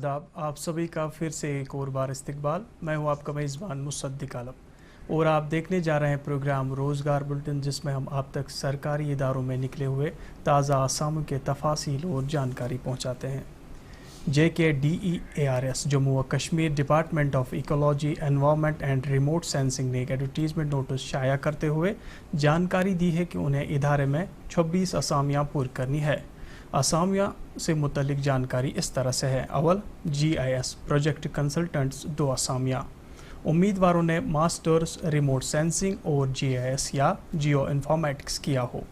आदाब, आप सभी का फिर से एक और बार इस्तकबाल। मैं हूं आपका मेज़बान मुसद्दिक आलम और आप देखने जा रहे हैं प्रोग्राम रोज़गार बुलेटिन, जिसमें हम आप तक सरकारी इदारों में निकले हुए ताज़ा असामियों के तफासिल और जानकारी पहुंचाते हैं। JKDEARS जम्मू व Kashmir department of ecology, environment and remote sensing ने एक एडवर्टीजमेंट नोटिस शाया करते हुए जानकारी दी है कि उन्हें इदारे में 26 असामियाँ पूरी करनी है। असामिया से मुतलिक जानकारी इस तरह से है। अव्वल, GIS प्रोजेक्ट कंसल्टेंट्स 2 असामियाँ। उम्मीदवारों ने मास्टर्स रिमोट सेंसिंग और GIS या जियो इन्फॉर्मेटिक्स किया हो,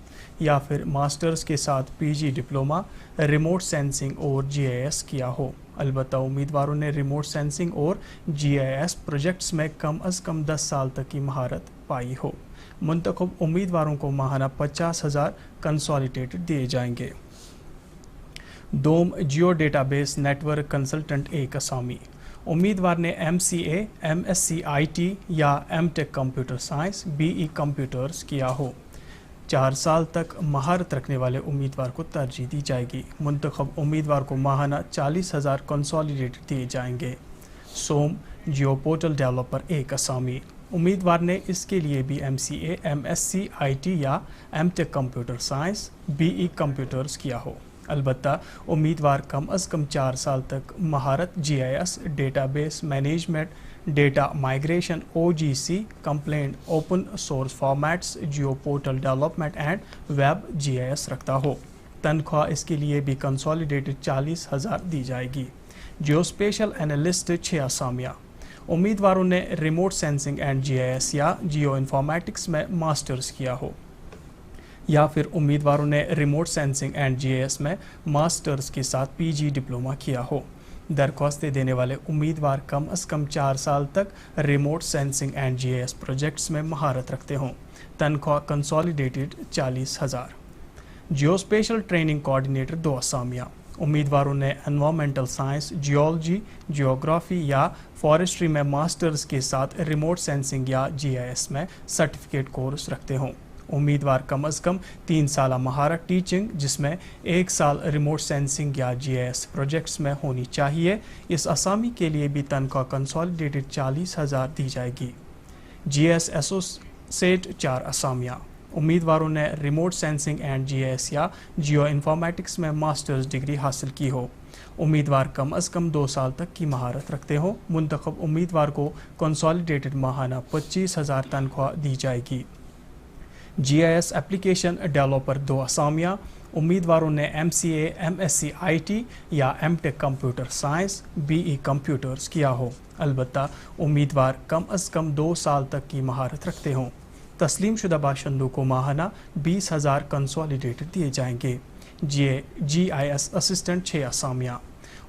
या फिर मास्टर्स के साथ PG डिप्लोमा रिमोट सेंसिंग और GIS किया हो। अलबत्ता उम्मीदवारों ने रिमोट सेंसिंग और GIS प्रोजेक्ट्स में कम अज़ कम 10 साल तक की महारत पाई हो। मुंतखब उम्मीदवारों को माहाना 50,000 कंसोलिडेटेड दिए जाएंगे। डोम जियो डेटाबेस नेटवर्क कंसल्टेंट 1 असामी। उम्मीदवार ने MCA, MSc IT या MTech computer science, BE computers किया हो। 4 साल तक महारत रखने वाले उम्मीदवार को तरजीह दी जाएगी। मुंतखब उम्मीदवार को माहाना 40,000 कंसोलिडेटेड दिए जाएंगे। सोम जियो पोर्टल डेवलपर 1 असामी। उम्मीदवार ने इसके लिए भी MCA, MSc IT या MTech computer science, BE computers किया हो। अलबत्ता उम्मीदवार कम अज़ कम 4 साल तक महारत GIS, database management, data migration, OGC, complaint, open source formats, Jio portal development and web GIS रखता हो। तनख्वाह इसके लिए भी कंसोलिडेटेड 40,000 दी जाएगी। जियो स्पेशल एनालिस्ट 6 असामियाँ। उम्मीदवारों ने रिमोट सेंसिंग एंड GIS या जियो इन्फॉर्मेटिक्स में मास्टर्स किया हो, या फिर उम्मीदवारों ने रिमोट सेंसिंग एंड GIS में मास्टर्स के साथ PG डिप्लोमा किया हो। दरख्वास्तें देने वाले उम्मीदवार कम अज़ कम 4 साल तक remote sensing and GIS projects में महारत रखते हों। तनख्वाह कंसोलिडेटेड 40,000। जियो स्पेशल ट्रेनिंग कोऑर्डिनेटर 2 असामियाँ। उम्मीदवारों ने एनवायरमेंटल साइंस, जियोलॉजी, जियोग्राफी या फॉरेस्ट्री में मास्टर्स के साथ रिमोट सेंसिंग या GIS में सर्टिफिकेट कोर्स रखते हों। उम्मीदवार कम अज़ कम 3 साल महारत टीचिंग, जिसमें 1 साल रिमोट सेंसिंग या GIS प्रोजेक्ट्स में होनी चाहिए। इस असामी के लिए भी तनख्वाह कंसोलिडेटेड 40,000 दी जाएगी। GIS associate 4 असामियाँ। उम्मीदवारों ने रिमोट सेंसिंग एंड GIS या जियो इन्फॉर्मेटिक्स में मास्टर्स डिग्री हासिल की हो। उम्मीदवार कम अज़ कम 2 साल तक की महारत रखते हो। मुंतखब उम्मीदवार को कंसोलिडेटेड माहाना 25,000 तनख्वाह दी जाएगी। GIS application developer 2 असामियाँ। उम्मीदवारों ने MCA, MSc IT या MTech computer science, BE computers किया हो। अलबत्ता उम्मीदवार कम अज़ कम 2 साल तक की महारत रखते हों। तस्लीम शुदा बाशिंदों को माहाना 20,000 कंसोलिडेटेड दिए जाएंगे। GIS assistant 6 असामियाँ।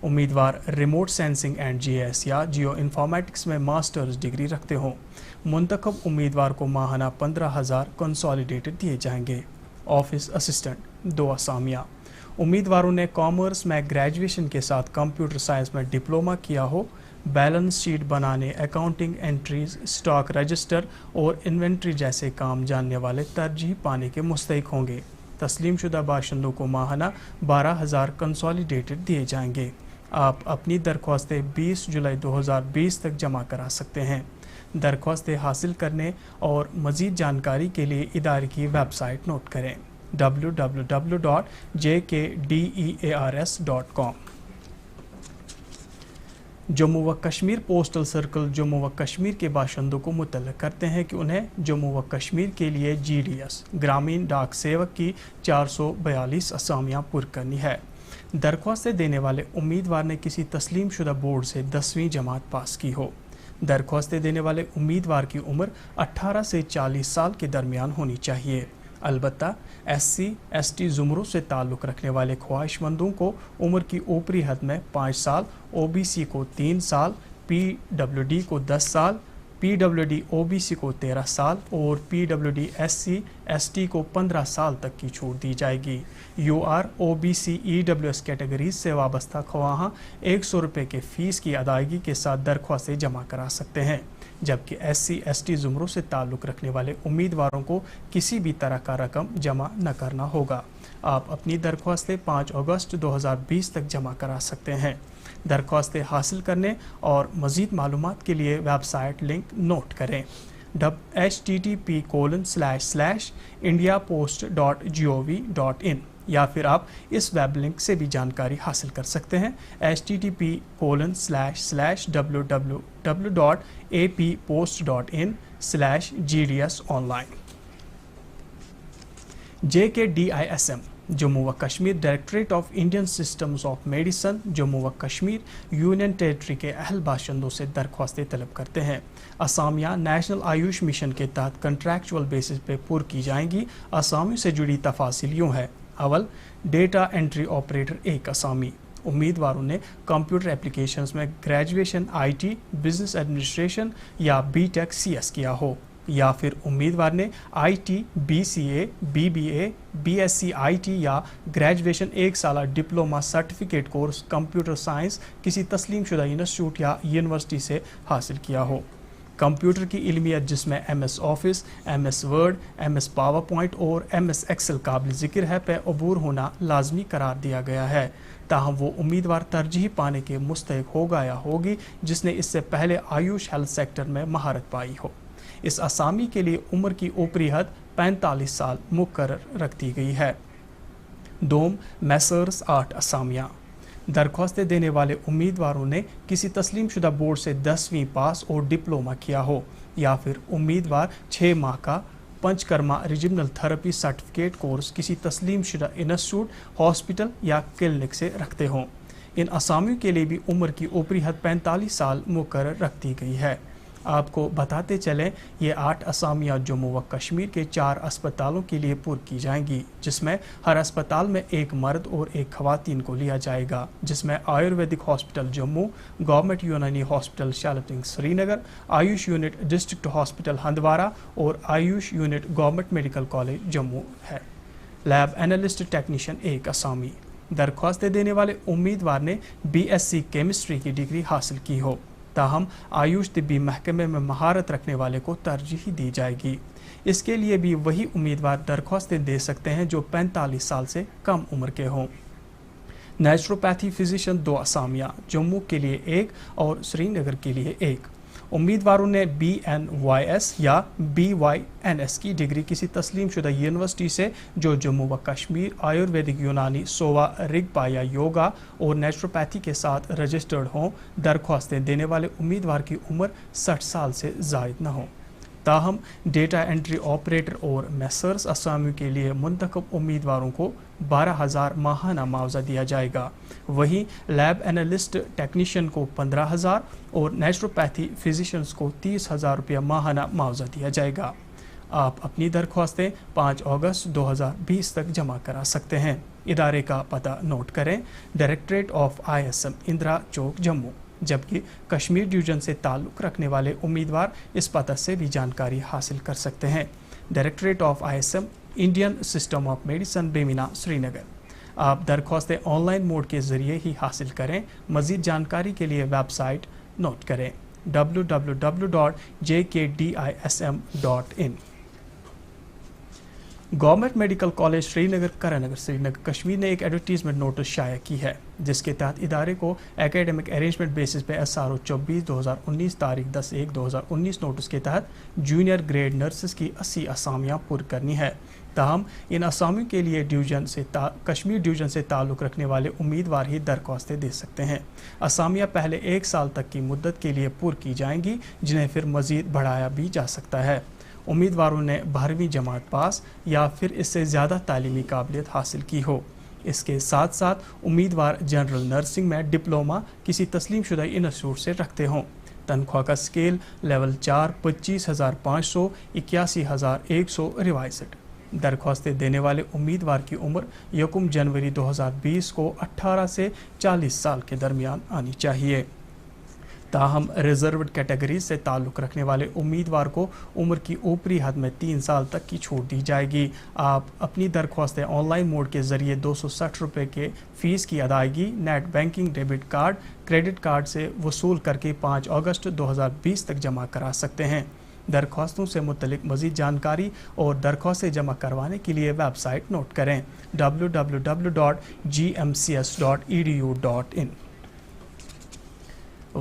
उम्मीदवार रिमोट सेंसिंग एंड GIS या जियो इन्फॉर्मेटिक्स में मास्टर्स डिग्री रखते हों। मुंतखब उम्मीदवार को माहाना 15,000 कंसोलिडेटेड दिए जाएंगे। Office assistant 2 असामियाँ। उम्मीदवारों ने कॉमर्स में ग्रेजुएशन के साथ कंप्यूटर साइंस में डिप्लोमा किया हो। बैलेंस शीट बनाने, अकाउंटिंग एंट्रीज, स्टॉक रजिस्टर और इन्वेंट्री जैसे काम जानने वाले तरजीह पाने के मुस्तहिक होंगे। तस्लीम शुदा बाशिंदों को माहाना 12,000 कंसोलिडेटेड दिए जाएंगे। आप अपनी दरख्वास्तें 20 जुलाई 2020 तक जमा करा सकते हैं। दरख्वास्तें हासिल करने और मज़ीद जानकारी के लिए इदारे की वेबसाइट नोट करें www.jkdears.com। जम्मू व कश्मीर पोस्टल सर्कल जम्मू व कश्मीर के बाशिंदों को मुतल्लक करते हैं कि उन्हें जम्मू व कश्मीर के लिए GDS ग्रामीण डाक सेवक की 442 असामियाँ पुर करनी है। दरख्वास्तें देने वाले उम्मीदवार ने किसी तस्लीम शुदा बोर्ड से 10वीं जमात पास की हो। दरख्वास्तें देने वाले उम्मीदवार की उम्र 18 से 40 साल के दरमियान होनी चाहिए। अलबत्ता SC, ST ज़ुमरों से ताल्लुक़ रखने वाले ख्वाहिशमंदों को उम्र की ऊपरी हद में 5 साल, OBC को 3 साल, PWD को 10 साल, PWD OBC को 13 साल और PWD SC ST को 15 साल तक की छूट दी जाएगी। UR OBC EWS कैटेगरीज से वाबस्ता ख्वाहां 100 रुपये के फ़ीस की अदायगी के साथ दरख्वास्तें जमा करा सकते हैं, जबकि SC ST ज़ुमरों से ताल्लुक़ रखने वाले उम्मीदवारों को किसी भी तरह का रकम जमा न करना होगा। आप अपनी दरख्वास्तें 5 अगस्त 2020 तक जमा करा सकते हैं। दरख्वास्तें हासिल करने और मज़ीद मालूमात के लिए वेबसाइट लिंक नोट करें http://indiapost.gov.in या फिर आप इस वेब लिंक से भी जानकारी हासिल कर सकते हैं http://www.appost.in/gdsonline। JKDISM जम्मू व Kashmir directorate of Indian systems of medicine Jammu व कश्मीर यूनियन टेरिटरी के अहल बाशिंदों से दरख्वास्तें तलब करते हैं। असामियाँ नेशनल आयुष मिशन के तहत कंट्रैक्चुअल बेसिस पे पुर की जाएंगी। असामियों से जुड़ी तफासिल यूँ है। अवल, डेटा एंट्री ऑपरेटर 1 असामी। उम्मीदवारों ने कंप्यूटर एप्लीकेशंस में ग्रेजुएशन IT, बिजनेस एडमिनिस्ट्रेशन या BTech CS किया हो, या फिर उम्मीदवार ने IT, BCA, BBA, BSc IT या ग्रेजुएशन 1 साल diploma certificate course computer science किसी तस्लीम शुदा इंस्टीट्यूट या यूनिवर्सिटी से हासिल किया हो। कंप्यूटर की इल्मियत जिसमें MS office, MS word, MS power point और MS एक्सेल काबिल ज़िक्र है पे अबूर होना लाजमी करार दिया गया है। ताहम वो उम्मीदवार तरजीह पाने के मुस्तहिक होगा या होगी जिसने इससे पहले आयुष हेल्थ सेक्टर में महारत पाई हो। इस असामी के लिए उम्र की ऊपरी हद 45 साल मुकर्रर रख दी गई है। दोम, मैसर्स 8 असामियाँ। दरख्वास्तें देने वाले उम्मीदवारों ने किसी तस्लीम शुदा बोर्ड से 10वीं पास और डिप्लोमा किया हो, या फिर उम्मीदवार 6 माह का panchakarma regional therapy certificate course किसी तस्लीम शुदा इंस्टीट्यूट, हॉस्पिटल या क्लिनिक से रखते हों। इन असामियों के लिए भी उम्र की ऊपरी हद 45 साल मुकर्रर रख दी गई है। आपको बताते चलें, ये 8 असामियाँ जम्मू व कश्मीर के 4 अस्पतालों के लिए पुर की जाएंगी, जिसमें हर अस्पताल में 1 मर्द और 1 खवातीन को लिया जाएगा, जिसमें Ayurvedic hospital Jammu, government Unani hospital Shalteng Srinagar, AYUSH unit district hospital Handwara और AYUSH unit government medical college Jammu है। लैब एनालिस्ट टेक्नीशियन 1 असामी। दरख्वास्तें देने वाले उम्मीदवार ने BSc केमिस्ट्री की डिग्री हासिल की हो, ताहम आयुष तिब्बी महकमे में महारत रखने वाले को तरजीह दी जाएगी। इसके लिए भी वही उम्मीदवार दरख्वास्तें दे सकते हैं जो 45 साल से कम उम्र के हों। नेचुरोपैथी फिजिशियन 2 असामियाँ, जम्मू के लिए 1 और श्रीनगर के लिए 1। उम्मीदवारों ने BNYS या BYNS की डिग्री किसी तस्लीम शुदा यूनिवर्सिटी से जो जम्मू व कश्मीर आयुर्वेदिक यूनानी, सोवा, रिगपा या योगा और नेचुरोपैथी के साथ रजिस्टर्ड हों। दरख्वास्तें देने वाले उम्मीदवार की उम्र 60 साल से ज़ायद न हो। ताहम डेटा एंट्री ऑपरेटर और मैसर्स असामियों के लिए मुंतखब उम्मीदवारों को 12,000 माहाना मुआवजा दिया जाएगा। वहीं लैब एनालिस्ट टेक्नीशियन को 15,000 और नेचुरोपैथी फिजिशियंस को 30,000 रुपया माहाना मुआवजा दिया जाएगा। आप अपनी दरख्वास्तें 5 अगस्त 2020 तक जमा करा सकते हैं। इदारे का पता नोट करें, डायरेक्टरेट ऑफ ISM, इंदिरा चौक जम्मू। जबकि कश्मीर डिवीजन से ताल्लुक़ रखने वाले उम्मीदवार इस पता से भी जानकारी हासिल कर सकते हैं। Directorate of ISM, Indian system of medicine, Bemina, Srinagar. आप दरख्वास्तें ऑनलाइन मोड के ज़रिए ही हासिल करें। मज़ीद जानकारी के लिए वेबसाइट नोट करें www.jkdism.in। Government medical college Srinagar Karanagar Srinagar Kashmir ने एक एडवर्टीजमेंट नोटिस शाया की है, जिसके तहत इदारे को एकेडमिक अरेंजमेंट बेसिस पे SRO 24/2019 तारीख 10/1/2019 नोटिस के तहत जूनियर ग्रेड नर्सेस की 80 असामियाँ पुर करनी है। ताहम इन असामियों के लिए कश्मीर डिवीजन से ताल्लुक़ रखने वाले उम्मीदवार ही दरख्वास्तें दे सकते हैं। असामियाँ पहले 1 साल तक की मुद्दत के लिए पुर की जाएंगी, जिन्हें फिर मज़ीद बढ़ाया भी जा सकता है। उम्मीदवारों ने 12वीं जमात पास या फिर इससे ज़्यादा तालीमी काबिलियत हासिल की हो। इसके साथ साथ उम्मीदवार जनरल नर्सिंग में डिप्लोमा किसी तस्लीम शुदा इंस्टीट्यूट से रखते हों। तनख्वाह का स्केल लेवल 4 25,500 81,100 रिवाइज्ड। दरख्वास्तें देने वाले उम्मीदवार की उम्र 1 जनवरी 2020 को 18 से 40 साल के दरमियान आनी चाहिए। ताहम रिजर्व्ड कैटेगरी से ताल्लुक़ रखने वाले उम्मीदवार को उम्र की ऊपरी हद में 3 साल तक की छूट दी जाएगी। आप अपनी दरख्वास्तें ऑनलाइन मोड के ज़रिए 260 रुपये के फ़ीस की अदायगी net banking, debit card, credit card से वसूल करके 5 अगस्त 2020 तक जमा करा सकते हैं। दरख्वास्तों से मुतल्लिक मज़ीद जानकारी और दरख्वास्तें जमा करवाने के लिए वेबसाइट नोट करें www.gmcs.edu.in।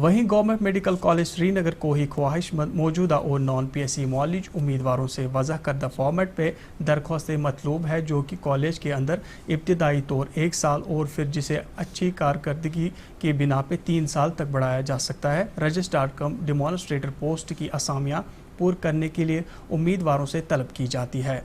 वहीं गवर्नमेंट मेडिकल कॉलेज श्रीनगर को ही ख्वाहिशमंद मौजूदा और नॉन PSC मौलिज उम्मीदवारों से वज़ह करदा फॉर्मेट पे दरख्वास्त मतलूब है, जो कि कॉलेज के अंदर इब्तदाई तौर 1 साल और फिर जिसे अच्छी कारकर्दगी की बिना पे 3 साल तक बढ़ाया जा सकता है। रजिस्ट्रार कम डेमोन्स्ट्रेटर पोस्ट की असामियाँ पूर करने के लिए उम्मीदवारों से तलब की जाती है।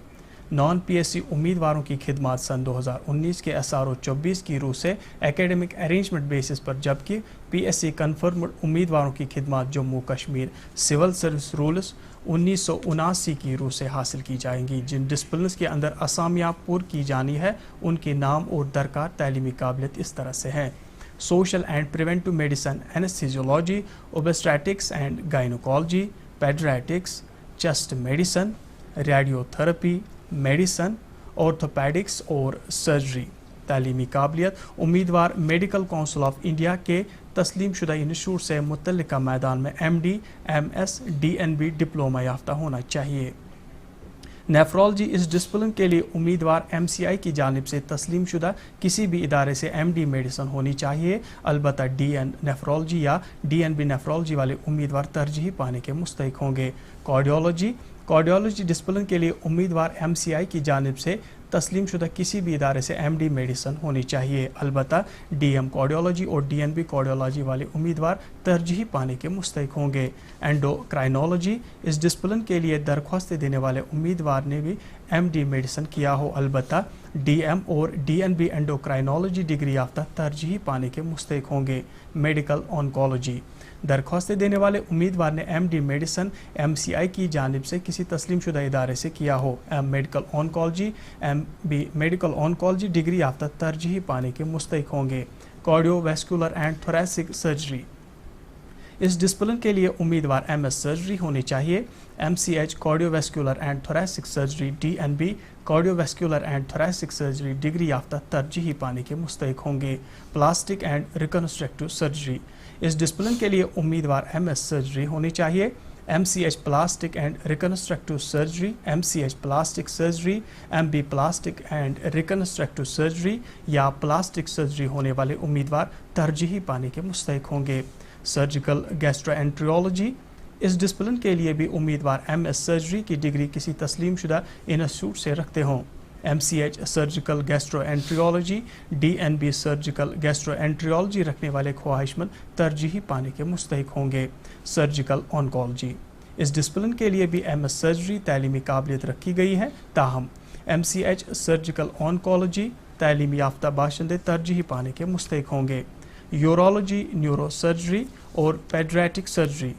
नॉन PSC उम्मीदवारों की खिदमात सन 2019 के SRO 24 की रूह से एकेडमिक अरेंजमेंट बेसिस पर, जबकि PSC कन्फर्म्ड उम्मीदवारों की खिदमात Jammu Kashmir civil service rules 1979 की रूह से हासिल की जाएंगी। जिन डिसिप्लिन्स के अंदर असामियाँ पूर की जानी है उनके नाम और दरकार तैलीमी काबिलियत इस तरह से हैं: social and preventive medicine, anaesthesiology, obstetrics and gynaecology, paediatrics, chest medicine, radiotherapy, medicine, orthopaedics और सर्जरी। तालीमी काबिलियत: उम्मीदवार मेडिकल काउंसिल ऑफ इंडिया के तस्लीम शुदा इंस्टीट्यूट से मुतल्लिका मैदान में MD, MS, DNB डिप्लोमा याफ्ता होना चाहिए। नेफ्रोलॉजी: इस डिसिप्लिन के लिए उम्मीदवार MCI की जानिब से तस्लीम शुदा किसी भी इदारे से MD मेडिसिन होनी चाहिए। अलबत्ता DN नेफ्रोलॉजी या DNB नेफ्रोलॉजी वाले उम्मीदवार तरजीह पाने के मुस्तहिक होंगे। कार्डियोलॉजी डिसिप्लिन के लिए उम्मीदवार MCI की जानिब से तस्लीम शुदा किसी भी इदारे से MD मेडिसिन होनी चाहिए। अलबत्ता DM कार्डियोलॉजी और DNB कार्डियोलॉजी वाले उम्मीदवार तरजीह पाने के मुस्तहिक होंगे। एंडोक्राइनोलॉजी: इस डिसिप्लिन के लिए दरख्वास्त देने वाले उम्मीदवार ने भी MD मेडिसिन किया हो। अलबत्ता DM और DNB एंडोक्राइनोलॉजी डिग्री याफ्ता तरजीह पाने के मुस्तहिक होंगे। मेडिकल ऑन्कोलॉजी: दरख्वास्त देने वाले उम्मीदवार ने MD मेडिसिन MCI की जानिब से किसी तस्लीम शुदा इदारे से किया हो। Medical oncology MB medical oncology degree याफ्ता तरजीह पाने के मुस्तहिक होंगे। कार्डियोवैस्कुलर एंड थोरेसिक सर्जरी: इस डिसिप्लिन के लिए उम्मीदवार MS सर्जरी होनी चाहिए। MCH cardiovascular and thoracic surgery, DNB cardiovascular and thoracic surgery degree याफ्ता तरजीह पाने के मुस्तहिक होंगे। प्लास्टिक एंड रिकन्स्ट्रक्टिव सर्जरी: इस डिसिप्लिन के लिए उम्मीदवार MS सर्जरी होनी चाहिए। MCH plastic and reconstructive surgery, MCH plastic surgery, MB plastic and reconstructive surgery या प्लास्टिक सर्जरी होने वाले उम्मीदवार तरजीह पाने के मुस्तहिक होंगे। सर्जिकल गैस्ट्रोएंट्रियोलॉजी: इस डिसिप्लिन के लिए भी उम्मीदवार MS सर्जरी की डिग्री किसी तस्लीम शुदा इंस्टीट्यूट से रखते हों। MCH सर्जिकल गैस्ट्रोएंट्रियोलॉजी, DNB सर्जिकल गैस्ट्रोएंट्रियोलॉजी रखने वाले ख्वाहिशमंद तरजीह पाने के मुस्तहिक होंगे। सर्जिकल ऑन्कोलॉजी: इस डिसिप्लिन के लिए भी MS सर्जरी तैलीमी काबिलियत रखी गई है, ताहम MCH सर्जिकल ऑन्कोलॉजी तैलीमी याफ्ता बाशिंदे तरजीह पाने के मुस्तहिक होंगे। यूरोलॉजी, न्यूरो सर्जरी और पेडियाट्रिक सर्जरी: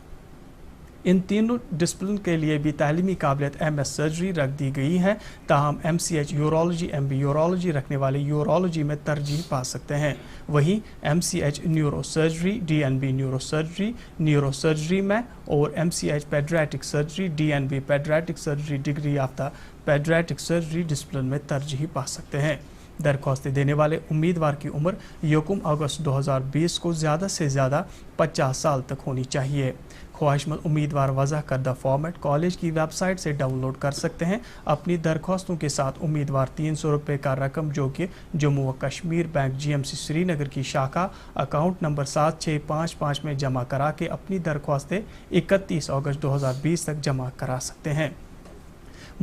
इन तीनों डिसिप्लिन के लिए भी तालीमी काबिलियत MS सर्जरी रख दी गई है, ताहम MCH यूरोलॉजी MB यूरोलॉजी रखने वाले यूरोलॉजी में तरजीह पा सकते हैं। वहीं MCH neuro surgery, DNB neuro surgery में और MCH paediatric surgery, DNB paediatric surgery degree याफ्ता पेडियाट्रिक सर्जरी डिसिप्लिन में तरजीह पा सकते हैं। दरख्वास्त देने वाले उम्मीदवार की उम्र 1 अगस्त 2020 को ज़्यादा से ज़्यादा 50 साल तक होनी चाहिए। ख्वाहिशमंद उम्मीदवार वज़ह करदा फॉर्मेट कॉलेज की वेबसाइट से डाउनलोड कर सकते हैं। अपनी दरख्वास्तों के साथ उम्मीदवार 300 रुपये का रकम, जो कि जम्मू व कश्मीर बैंक GMC श्रीनगर की शाखा अकाउंट नंबर 7655 में जमा करा के अपनी दरख्वास्तें 31 अगस्त 2020 तक जमा करा सकते हैं।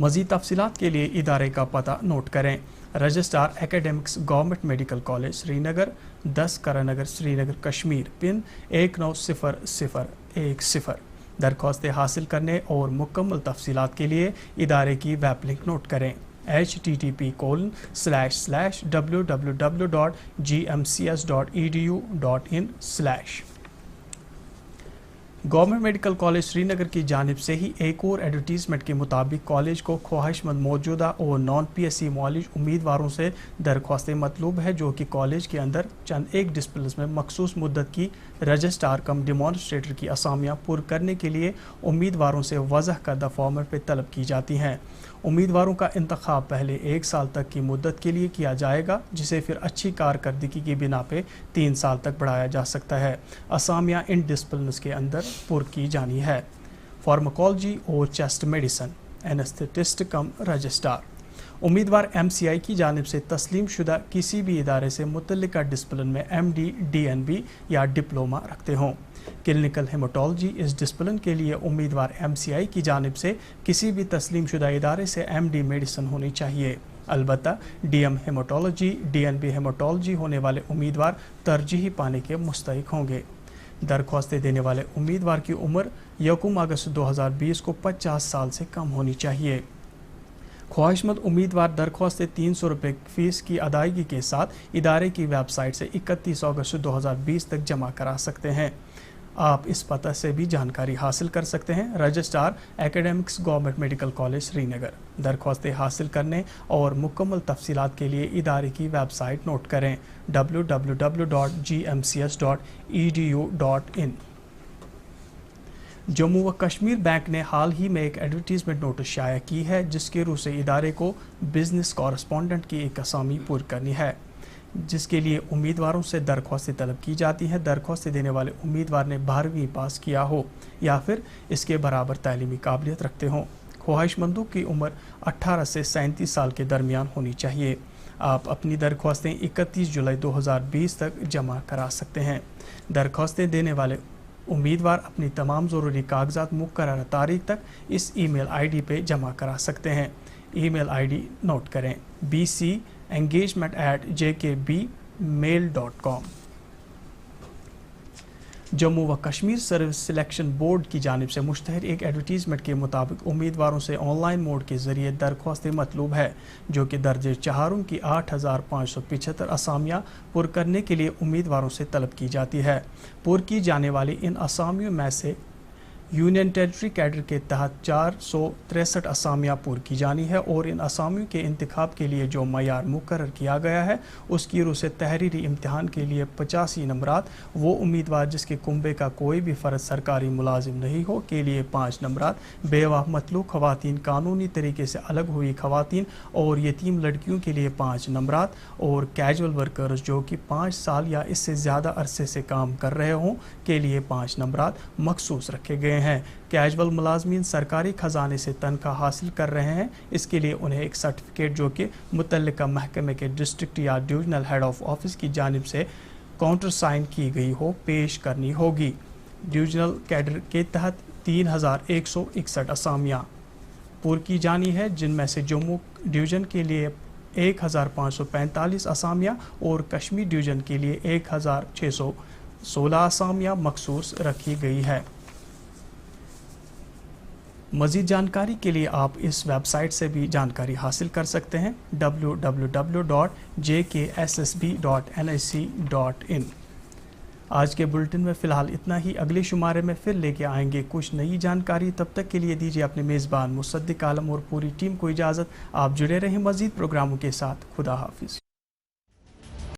मज़ीद तफसीलात के लिए इदारे का पता नोट करें: registrar academics government medical college Srinagar, 10 Karanagar Srinagar Kashmir, pin 190010। दरख्वास्तें हासिल करने और मुकम्मल तफसीलात के लिए इदारे की वेब लिंक नोट करें: http://www.gmcs.edu.in/। Government medical college Srinagar की जानिब से ही एक और एडवर्टीज़मेंट के मुताबिक कॉलेज को ख्वाहिशमंद मौजूदा और नॉन PSC मौलिज उम्मीदवारों से दरख्वास्तें मतलूब है, जो कि कॉलेज के अंदर चंद एक डिसिप्लिन में मखसूस मुद्दत की रजिस्ट्रार कम डेमोन्स्ट्रेटर की असामियाँ पुर करने के लिए उम्मीदवारों से वज़ह करदा फॉर्मेट पर तलब की जाती हैं। उम्मीदवारों का इंतखाब पहले 1 साल तक की मुद्दत के लिए किया जाएगा, जिसे फिर अच्छी कारकर्दगी की बिना पे 3 साल तक बढ़ाया जा सकता है। असामियाँ इन डिसिप्लिन के अंदर पुर की जानी है: फार्माकोलॉजी और चेस्ट मेडिसिन, एनेस्थेटिस्ट कम रजिस्ट्रार। उम्मीदवार MCI की जानिब से तस्लीम शुदा किसी भी इदारे से मुतल्लिका डिसिप्लिन में MD, DNB या डिप्लोमा रखते हों। क्लिनिकल हेमाटोलॉजी इस डिसिप्लिन के लिए उम्मीदवार MCI की जानिब से किसी भी तस्लीम शुदा इदारे से MD मेडिसिन होनी चाहिए। अलबत्ता DM हेमाटोलॉजी, DNB हेमाटोलॉजी होने वाले उम्मीदवार तरजीही पाने के मुस्तहिक होंगे। दरख्वास्तें देने वाले उम्मीदवार की उम्र 1 अगस्त 2020 को 50 साल से कम होनी चाहिए। ख्वाहिशमंद उम्मीदवार दरख्वास्तें 300 रुपये फ़ीस की अदायगी के साथ इदारे की वेबसाइट से 31 अगस्त 2020 तक जमा करा सकते हैं। आप इस पता से भी जानकारी हासिल कर सकते हैं। Registrar academics government medical college Srinagar. दरख्वास्तें हासिल करने और मुकम्मल तफसीलात के लिए इदारे की वेबसाइट नोट करें www.gmcs.edu.in। जम्मू व कश्मीर बैंक ने हाल ही में एक एडवर्टीज़मेंट नोटिस शाया की है जिसके रूह से इदारे को बिजनेस कॉरेस्पॉन्डेंट की एक असामी पूरी करनी है, जिसके लिए उम्मीदवारों से दरख्वास्तें तलब की जाती हैं। दरख्वास्तें देने वाले उम्मीदवार ने 12वीं पास किया हो या फिर इसके बराबर तालीमी काबिलियत रखते हों। ख्वाहिशमंदों की उम्र 18 से 37 साल के दरमियान होनी चाहिए। आप अपनी दरख्वास्तें 31 जुलाई 2020 तक जमा करा सकते हैं। दरख्वास्तें देने वाले उम्मीदवार अपनी तमाम ज़रूरी कागजात मुकर्रर तारीख तक इस ईमेल ID पे जमा करा सकते हैं। ईमेल ID नोट करें bcengagement@jkbmail.com। जम्मू व कश्मीर सर्विस सिलेक्शन बोर्ड की जानिब से मुश्तहर एक एडवर्टीज़मेंट के मुताबिक उम्मीदवारों से ऑनलाइन मोड के ज़रिए दरख्वास्तें मतलूब है, जो कि दर्जे चारों की 8575 असामियाँ पुर करने के लिए उम्मीदवारों से तलब की जाती है। पुर की जाने वाली इन असामियों में से यूनियन टेरिटरी कैडर के तहत 463 असामियाँ पुर की जानी है और इन असामियों के इंतखाब के लिए जो मयार मुकर्रर किया गया है उसकी रूह से तहरीरी इम्तिहान के लिए 85 नंबरात, वो उम्मीदवार जिसके कुंबे का कोई भी फ़र्द सरकारी मुलाजिम नहीं हो के लिए 5 नंबरात, बेवा मतलूब ख़वातीन, कानूनी तरीके से अलग हुई ख़वातीन और यतीम लड़कियों के लिए 5 नंबरात और कैजुअल वर्कर्स जो कि 5 साल या इससे ज़्यादा अरसे से काम कर रहे हों के लिए 5 नंबरात मखसूस रखे गए हैं। कैजुअल मुलाजमीन सरकारी खजाने से तनख्वाह हासिल कर रहे हैं, इसके लिए उन्हें एक सर्टिफिकेट जो कि मुतल्लिका महकमे के डिस्ट्रिक्ट या डिविजनल हेड ऑफ ऑफिस की जानिब से काउंटर साइन की गई हो पेश करनी होगी। डिविजनल कैडर के तहत 3161 असामियाँ पुर की जानी है, जिनमें से जम्मू डिवीज़न के लिए 1545 असामियाँ और कश्मीर डिवीज़न के लिए 1616 असामियाँ मखसूस रखी गई है। मज़ीद जानकारी के लिए आप इस वेबसाइट से भी जानकारी हासिल कर सकते हैं www.jkssb.nic.in। आज के बुलेटिन में फ़िलहाल इतना ही। अगले शुमारे में फिर लेके आएंगे कुछ नई जानकारी। तब तक के लिए दीजिए अपने मेज़बान मुसद्दिक आलम और पूरी टीम को इजाज़त। आप जुड़े रहें मज़ीद प्रोग्रामों के साथ। खुदा हाफिज़।